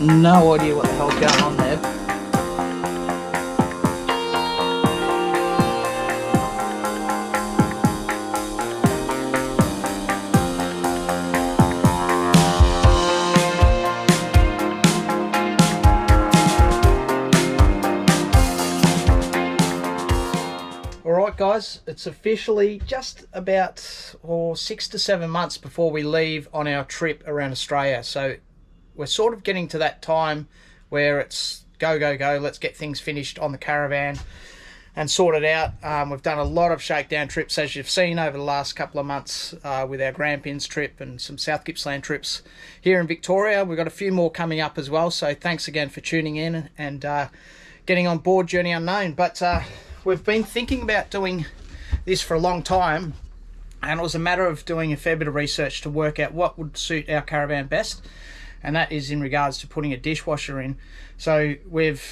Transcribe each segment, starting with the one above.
No idea what the hell's going on there. Alright guys, it's officially just about 6 to 7 months before we leave on our trip around Australia. So we're sort of getting to that time where it's go, go, go, let's get things finished on the caravan and sort it out. We've done a lot of shakedown trips, as you've seen over the last couple of months, with our Grampians trip and some South Gippsland trips here in Victoria. We've got a few more coming up as well, so thanks again for tuning in and getting on board Journey Unknown. But we've been thinking about doing this for a long time, and it was a matter of doing a fair bit of research to work out what would suit our caravan best, and that is in regards to putting a dishwasher in. So we've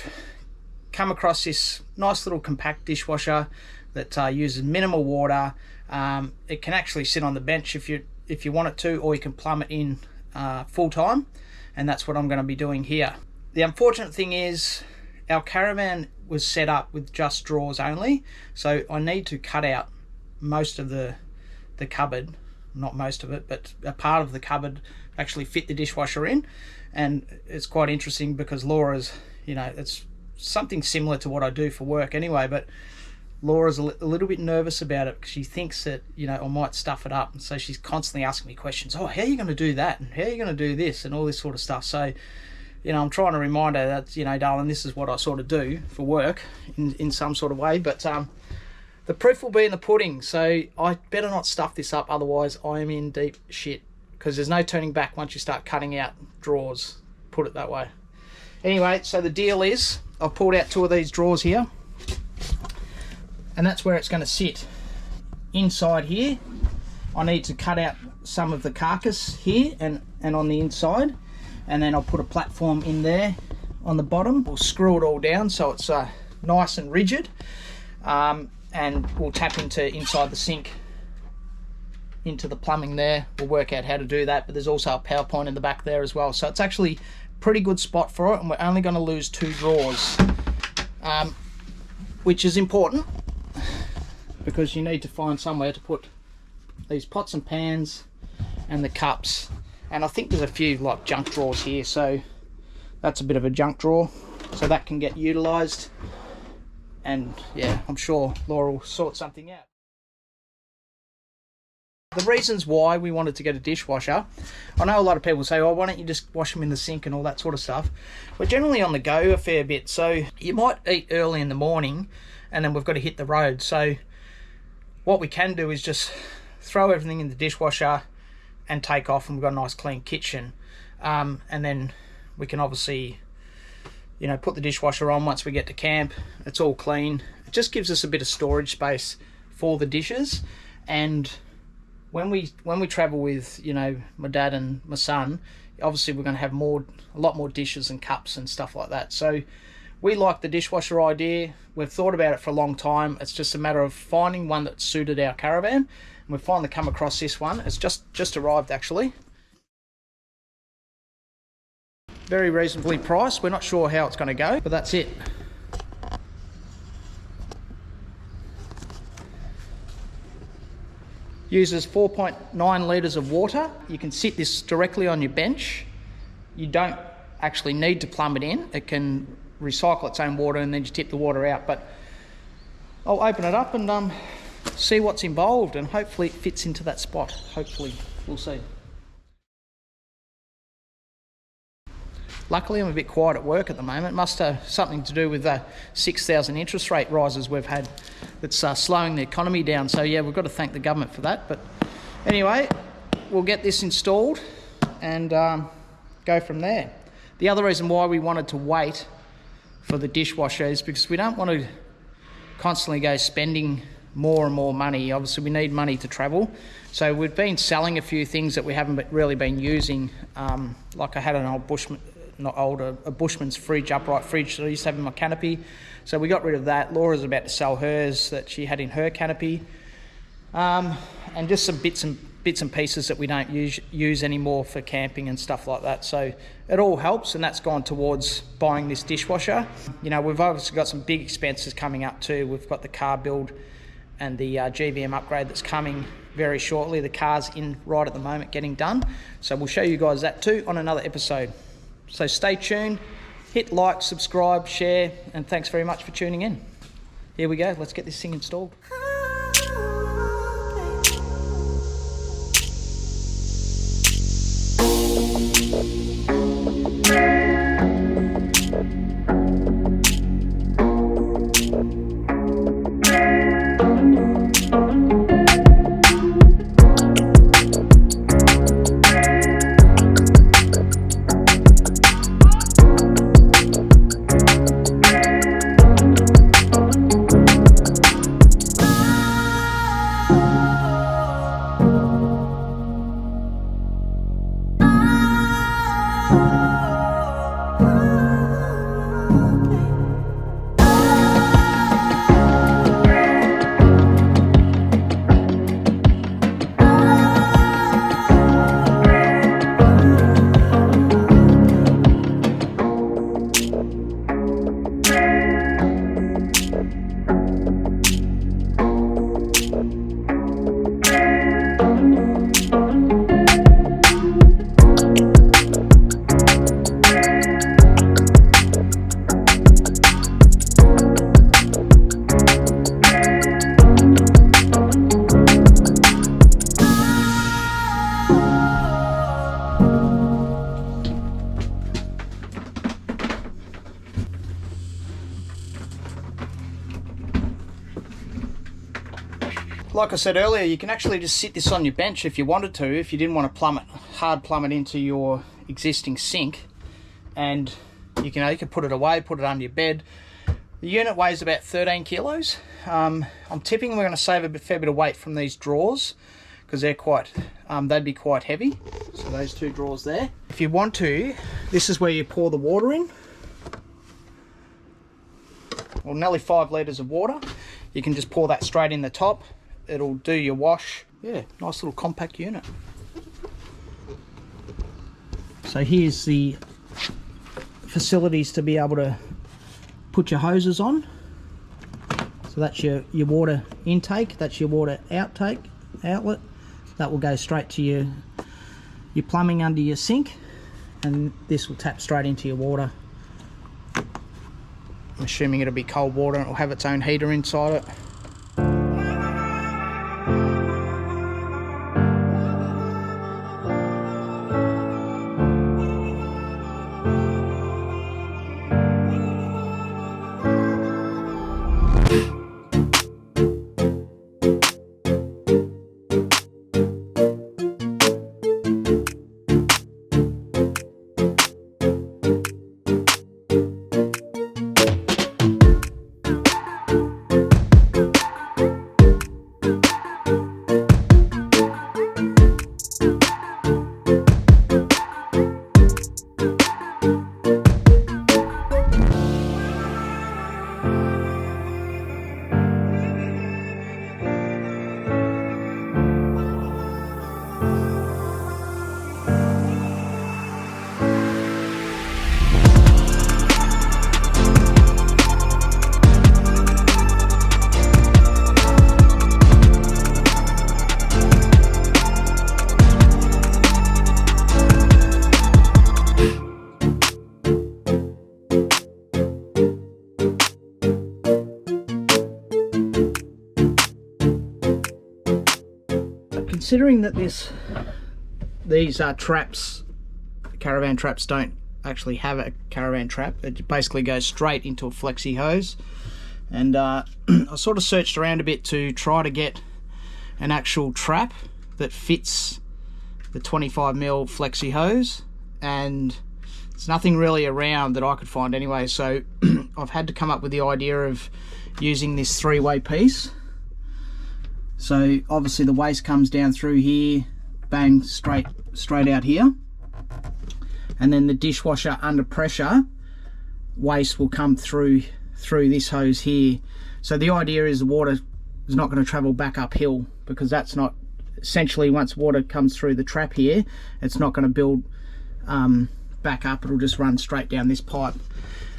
come across this nice little compact dishwasher that uses minimal water. It can actually sit on the bench if you want it to, or you can plumb it in full time, and that's what I'm going to be doing here. The unfortunate thing is our caravan was set up with just drawers only, so I need to cut out most of the cupboard, not most of it, but a part of the cupboard, actually fit the dishwasher in. And it's quite interesting because Laura's, you know, it's something similar to what I do for work anyway, but Laura's a little bit nervous about it because she thinks that, you know, I might stuff it up, and so she's constantly asking me questions. Oh, how are you going to do that, and how are you going to do this, and all this sort of stuff. So, you know, I'm trying to remind her that, you know, darling, this is what I sort of do for work in some sort of way. But the proof will be in the pudding, so I better not stuff this up, otherwise I am in deep shit, because there's no turning back once you start cutting out drawers, put it that way. Anyway, so the deal is I've pulled out 2 of these drawers here, and that's where it's going to sit. Inside here, I need to cut out some of the carcass here and on the inside, and then I'll put a platform in there on the bottom. We'll screw it all down so it's nice and rigid, and we'll tap into inside the sink, into the plumbing there. We'll work out how to do that, but there's also a power point in the back there as well, so it's actually a pretty good spot for it, and we're only going to lose 2 drawers, which is important because you need to find somewhere to put these pots and pans and the cups. And I think there's a few like junk drawers here, so that's a bit of a junk drawer, so that can get utilised. And yeah, I'm sure Laura will sort something out. The reasons why we wanted to get a dishwasher, I know a lot of people say, oh, why don't you just wash them in the sink and all that sort of stuff. We're generally on the go a fair bit, so you might eat early in the morning and then we've got to hit the road. So what we can do is just throw everything in the dishwasher and take off, and we've got a nice clean kitchen. And then we can obviously, you know, put the dishwasher on once we get to camp. It's all clean. It just gives us a bit of storage space for the dishes. And when we travel with, you know, my dad and my son, obviously we're going to have a lot more dishes and cups and stuff like that. So we like the dishwasher idea. We've thought about it for a long time. It's just a matter of finding one that suited our caravan, and we've finally come across this one. It's just arrived actually. Very reasonably priced. We're not sure how it's going to go, but that's it. Uses 4.9 litres of water. You can sit this directly on your bench. You don't actually need to plumb it in. It can recycle its own water, and then you tip the water out. But I'll open it up and see what's involved, and hopefully it fits into that spot. Hopefully, we'll see. Luckily, I'm a bit quiet at work at the moment. Must have something to do with the 6,000 interest rate rises we've had that's slowing the economy down. So yeah, we've got to thank the government for that. But anyway, we'll get this installed and go from there. The other reason why we wanted to wait for the dishwasher is because we don't want to constantly go spending more and more money. Obviously, we need money to travel. So we've been selling a few things that we haven't really been using. Like I had an old a Bushman's fridge, upright fridge that I used to have in my canopy. So we got rid of that. Laura's about to sell hers that she had in her canopy. And just some bits and bits and pieces that we don't use anymore for camping and stuff like that. So it all helps, and that's gone towards buying this dishwasher. You know, we've obviously got some big expenses coming up too. We've got the car build and the GVM upgrade that's coming very shortly. The car's in right at the moment getting done, so we'll show you guys that too on another episode. So stay tuned, hit like, subscribe, share, and thanks very much for tuning in. Here we go, let's get this thing installed. Like I said earlier, you can actually just sit this on your bench if you wanted to, if you didn't want to hard plumb it into your existing sink. And you could put it away, put it under your bed. The unit weighs about 13 kilos. I'm tipping we're going to save a fair bit of weight from these drawers, because they're they'd be quite heavy. So those two drawers there. If you want to, this is where you pour the water in. Well, nearly 5 litres of water. You can just pour that straight in the top. It'll do your wash. Yeah, nice little compact unit. So here's the facilities to be able to put your hoses on. So that's your water intake, that's your water outlet. That will go straight to your plumbing under your sink, and this will tap straight into your water. I'm assuming it'll be cold water and it'll have its own heater inside it. Considering that these traps, caravan traps, don't actually have a caravan trap, it basically goes straight into a flexi hose, and I sort of searched around a bit to try to get an actual trap that fits the 25mm flexi hose, and there's nothing really around that I could find anyway. So I've had to come up with the idea of using this three-way piece. So obviously the waste comes down through here, bang, straight out here, and then the dishwasher under pressure waste will come through this hose here. So the idea is the water is not going to travel back uphill, because that's not essentially once water comes through the trap here, it's not going to build back up. It'll just run straight down this pipe.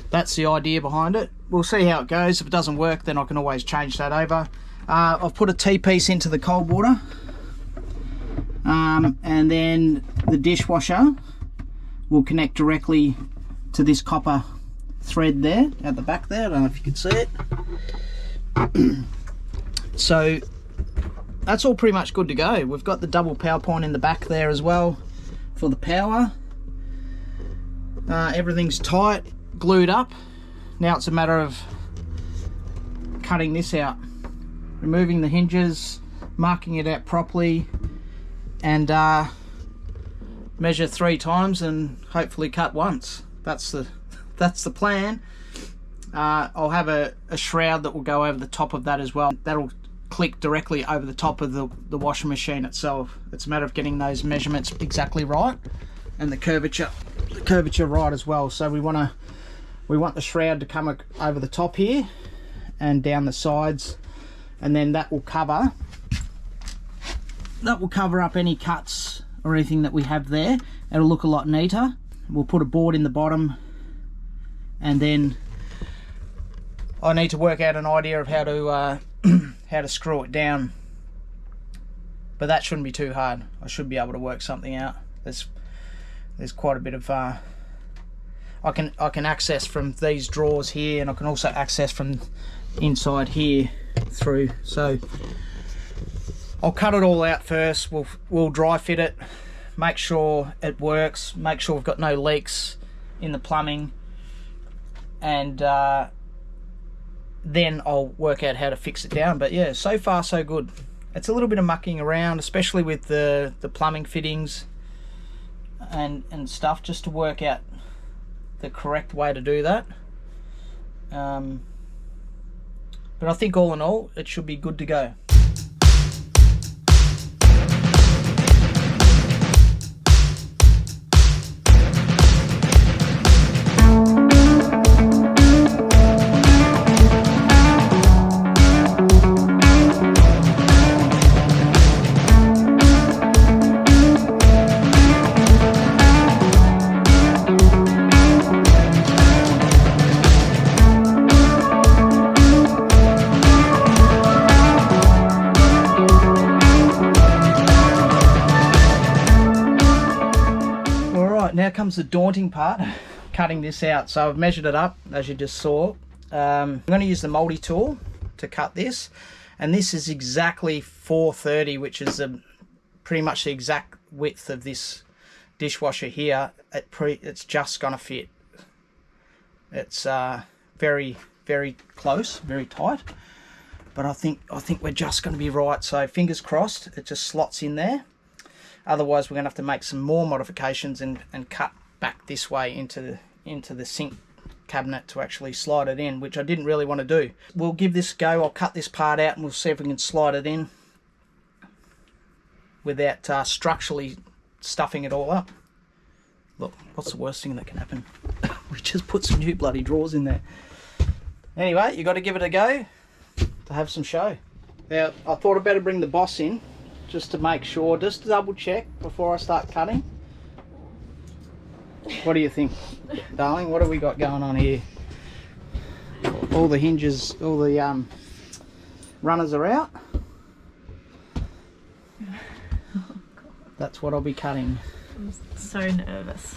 That's the idea behind it. We'll see how it goes. If it doesn't work, then I can always change that over. I've put a T-piece into the cold water, and then the dishwasher will connect directly to this copper thread there at the back there. I don't know if you can see it. So that's all pretty much good to go. We've got the double power point in the back there as well for the power. Everything's tight, glued up. Now it's a matter of cutting this out, removing the hinges, marking it out properly, and measure 3 times and hopefully cut once. That's the plan. I'll have a shroud that will go over the top of that as well. That'll click directly over the top of the washing machine itself. It's a matter of getting those measurements exactly right and the curvature right as well. So we want the shroud to come over the top here and down the sides, and then that will cover up any cuts or anything that we have there. It'll look a lot neater. We'll put a board in the bottom, and then I need to work out an idea of how to screw it down, but that shouldn't be too hard. I should be able to work something out. There's quite a bit of I can access from these drawers here, and I can also access from inside here through. So I'll cut it all out first. We'll dry fit it, make sure it works, make sure we've got no leaks in the plumbing, and then I'll work out how to fix it down. But yeah, so far so good. It's a little bit of mucking around, especially with the plumbing fittings and stuff, just to work out the correct way to do that. But I think all in all, it should be good to go. Now comes the daunting part, cutting this out. So I've measured it up, as you just saw. I'm going to use the multi-tool to cut this, and this is exactly 430, which is pretty much the exact width of this dishwasher here. It's just going to fit. It's very, very close, very tight, but I think we're just going to be right. So fingers crossed, it just slots in there. Otherwise, we're going to have to make some more modifications and cut back this way into the sink cabinet to actually slide it in, which I didn't really want to do. We'll give this a go. I'll cut this part out and we'll see if we can slide it in without structurally stuffing it all up. Look, what's the worst thing that can happen? We just put some new bloody drawers in there. Anyway, you got to give it a go to have some show. Now, I thought I'd better bring the boss in, just to make sure, just to double check before I start cutting. What do you think, darling? What have we got going on here? All the hinges, all the runners are out. Oh, God. That's what I'll be cutting. I'm so nervous.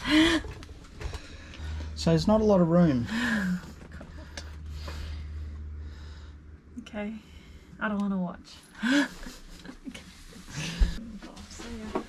So there's not a lot of room. God. Okay, I don't want to watch. Okay. See ya.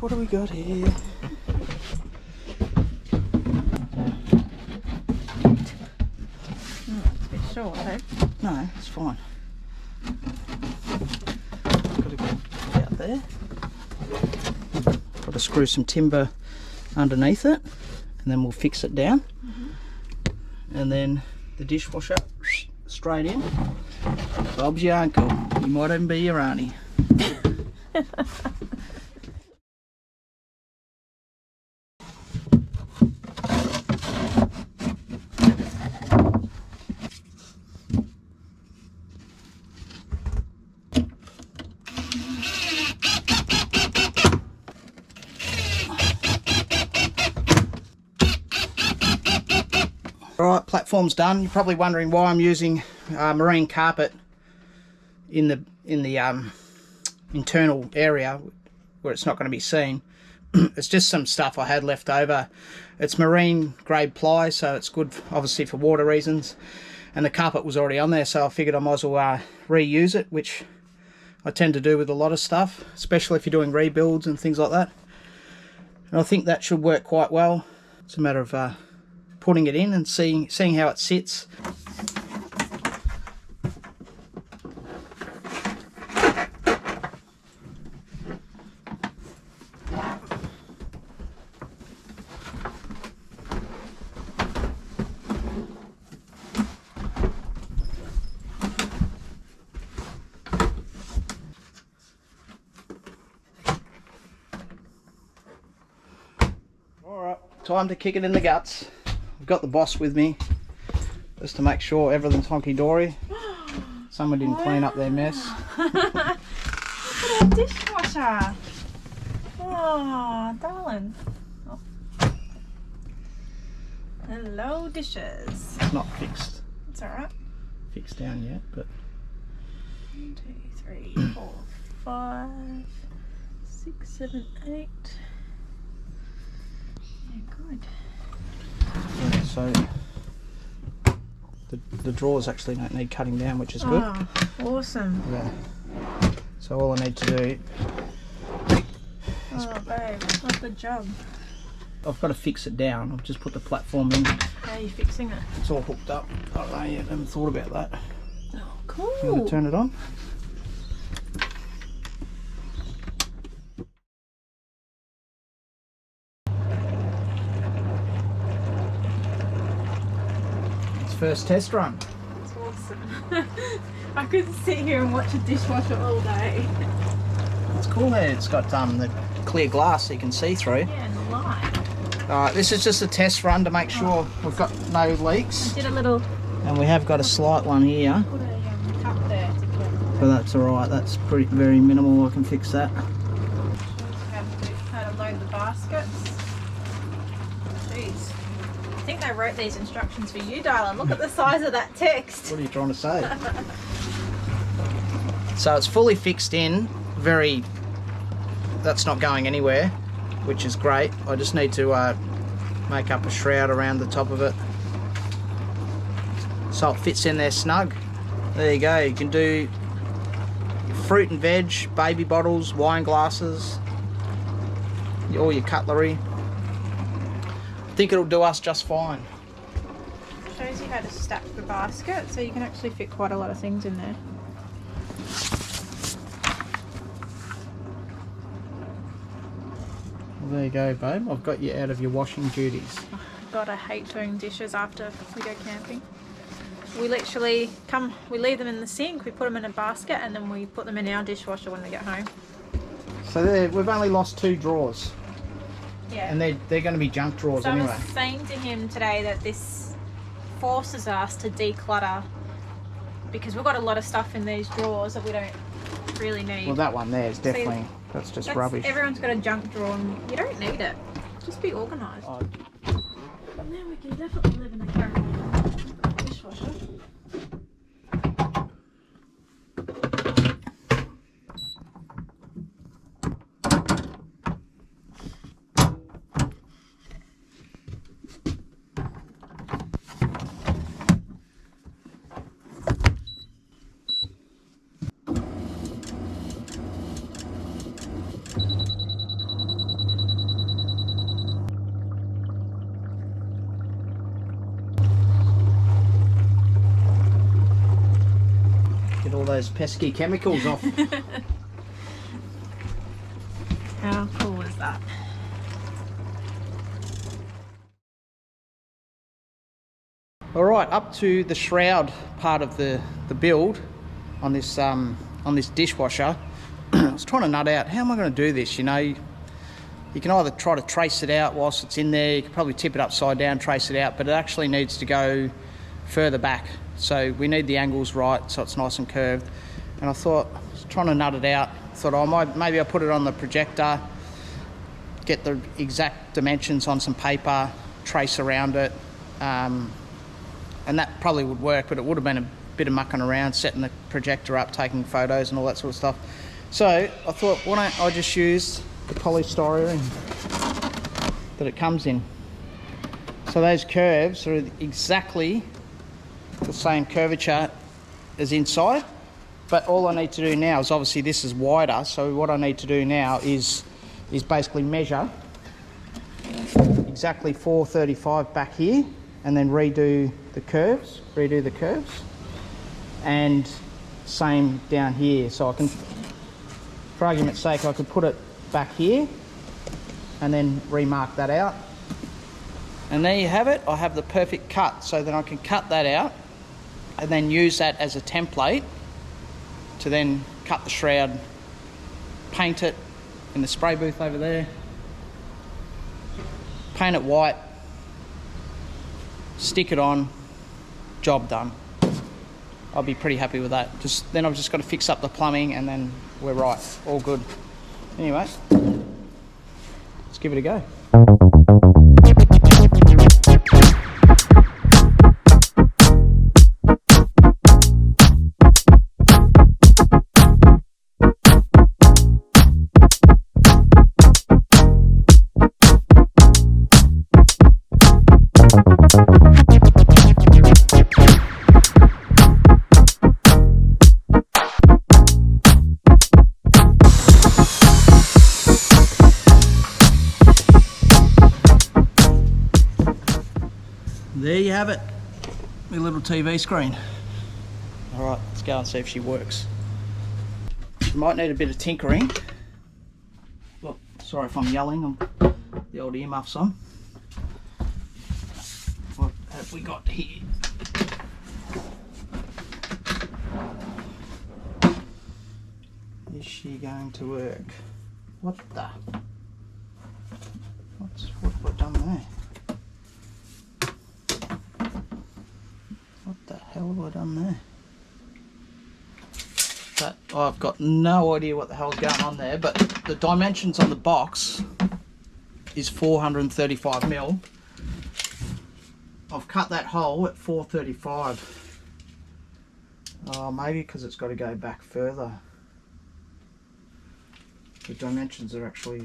what do we got here? It's a bit short, eh? No, it's fine. Got to get out there. Got to screw some timber underneath it, and then we'll fix it down. And then the dishwasher straight in. Bob's your uncle. He might even be your auntie. Alright, platform's done. You're probably wondering why I'm using marine carpet in the internal area where it's not going to be seen. It's just some stuff I had left over. It's marine grade ply, so it's good obviously for water reasons, and the carpet was already on there, so I figured I might as well reuse it, which I tend to do with a lot of stuff, especially if you're doing rebuilds and things like that. And I think that should work quite well. It's a matter of putting it in and seeing how it sits. Alright, time to kick it in the guts. I've got the boss with me just to make sure everything's honky-dory. Someone didn't clean up their mess. Look at our dishwasher. Oh, darling. Oh. Hello, dishes. It's not fixed. It's alright. Fixed down yet, but 1, 2, 3, 4, 5, 6, 7, 8. Yeah, good. yeah, so the drawers actually don't need cutting down, which is good. Oh, awesome. Yeah. So all I need to do, Oh, babe, what a good job. I've got to fix it down. I've just put the platform in. How are you fixing it? It's all hooked up. I don't know yet. I haven't thought about that. Oh, cool. You want to turn it on? It's first test run. That's awesome. I could sit here and watch a dishwasher all day. It's cool there. It's got the clear glass so you can see through. Yeah, and the light. Alright, this is just a test run to make sure we've got no leaks. Did a little. And we have got a slight one here. Put a cup there to get. But that's alright, that's very minimal. I can fix that. How to load the baskets. Jeez. I think they wrote these instructions for you, darling. Look at the size of that text. What are you trying to say? So it's fully fixed in. That's not going anywhere, which is great. I just need to make up a shroud around the top of it so it fits in there snug. There you go. You can do fruit and veg, baby bottles, wine glasses, all your cutlery. I think it'll do us just fine. Shows you how to stack the basket, so you can actually fit quite a lot of things in there. Well, there you go, babe. I've got you out of your washing duties. God, I hate doing dishes after we go camping. We literally we leave them in the sink, we put them in a basket, and then we put them in our dishwasher when we get home. So there, we've only lost 2 drawers. Yeah. And they're going to be junk drawers So anyway. I was saying to him today that this forces us to declutter because we've got a lot of stuff in these drawers that we don't really need. Well, that one there is definitely, that's just rubbish. Everyone's got a junk drawer and you don't need it. Just be organised. Oh. And then we can definitely live in a caravan dishwasher. those pesky chemicals off. How cool is that? All right, up to the shroud part of the build on this dishwasher. I was trying to nut out, how am I going to do this? You know, you can either try to trace it out whilst it's in there, you can probably tip it upside down, trace it out, but it actually needs to go further back. So we need the angles right so it's nice and curved. And I thought, I was trying to nut it out, thought maybe I'll put it on the projector, get the exact dimensions on some paper, trace around it, and that probably would work, but it would have been a bit of mucking around, setting the projector up, taking photos and all that sort of stuff. So I thought, why don't I just use the polystyrene that it comes in. So those curves are exactly the same curvature as inside, but all I need to do now is, obviously this is wider, so what I need to do now is basically measure exactly 435 back here, and then redo the curves, and same down here. So I can, for argument's sake, I could put it back here and then remark that out. And there you have it. I have the perfect cut, so then I can cut that out and then use that as a template to then cut the shroud, paint it in the spray booth over there, paint it white, stick it on, job done. I'll be pretty happy with that. Then I've just got to fix up the plumbing and then we're right, all good. Anyway, let's give it a go. There you have it, my little TV screen. All right, let's go and see if she works. She might need a bit of tinkering. Look, sorry if I'm yelling, I'm the old earmuffs on. What have we got here? Is she going to work? What the? What have I done there? What the hell have I done there? I've got no idea what the hell's going on there, but the dimensions on the box is 435 mil. I've cut that hole at 435. Oh, maybe because it's got to go back further. The dimensions are actually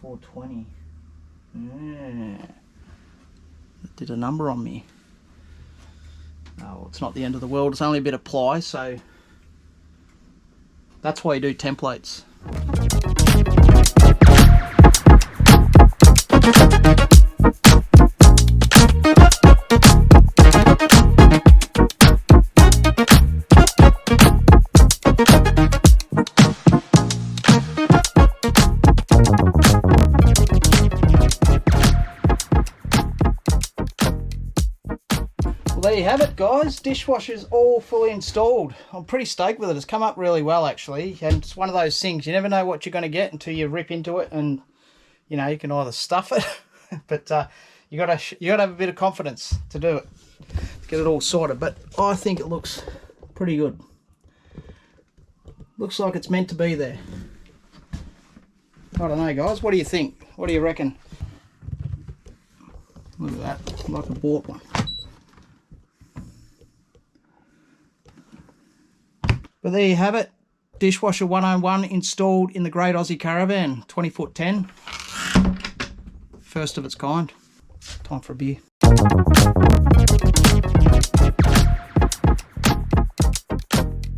420. Yeah. It did a number on me. Oh, it's not the end of the world. It's only a bit of ply, so that's why you do templates. Well, there you have it, guys. Dishwasher's all fully installed. I'm pretty stoked with it. It's come up really well, actually, and it's one of those things, you never know what you're going to get until you rip into it, and you know, you can either stuff it but you gotta have a bit of confidence to do it, to get it all sorted. But I think it looks pretty good. Looks like it's meant to be there. I don't know, guys, what do you think? What do you reckon? Look at that, like I bought one. But there you have it, Dishwasher 101 installed in the Great Aussie Caravan, 20-foot 10. First of its kind. Time for a beer.